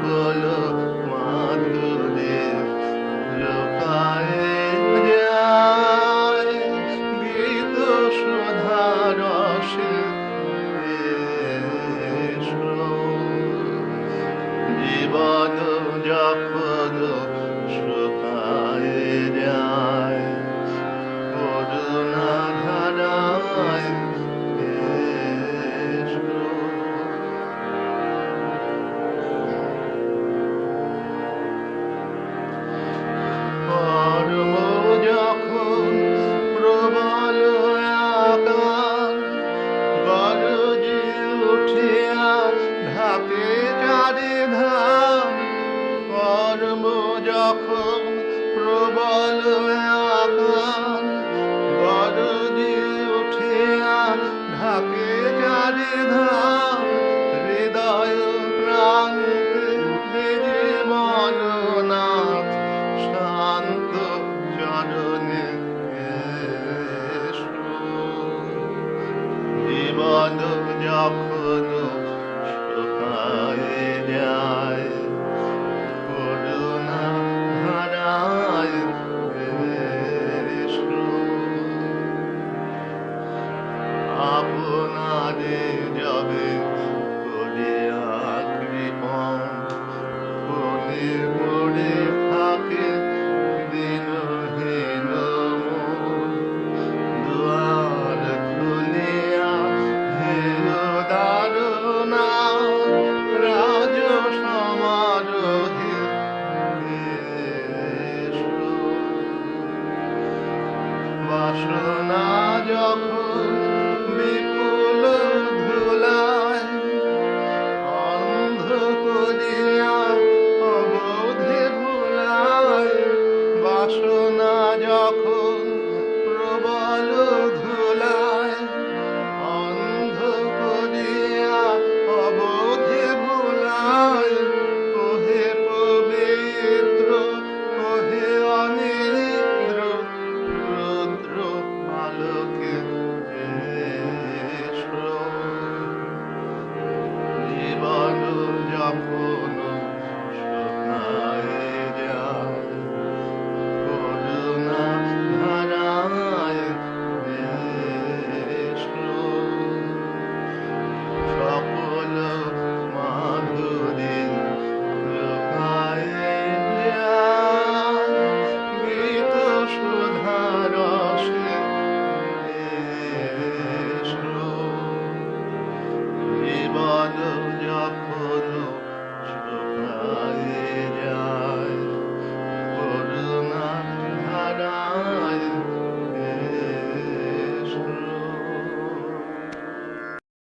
সকল মাধুরী লোকায় যায় গীত সুধা রসে জীবন যখন শুকায় যায় করুণা ধারায় কর্ম যখন প্রবল আকার গরজে উঠিয়া ঢাকে চারি ধাম কর্ম যখন প্রবল আকার গরজে উঠিয়া ঢাকে চারি ধাম হৃদয় প্রান্তে মননাথ শান্ত চরণে জীবন যখন শুকায় যায় করুণা ধারায় আপনারে যাবে করিয়া কৃপণ কোনে পড়ে থাকে দিনহীন মন দুয়ার খুলিয়া হেয় দারুণা রাজ সমারোহে বাসনা যখন বিপুল ধুলায় অন্ধ করিয়া অবোধে ভুলায় বাসনা যখন প্রবল ধুলায় অন্ধ করিয়া অবোধে ভুলায় ওহে পবিত্র ওহে অনিদ্র রুদ্র আলোকে জীবন যখন শুকায় যায় করুণা ধারায় সকল মাধুরী লোকায় যায় গীত সুধা রসে জীবন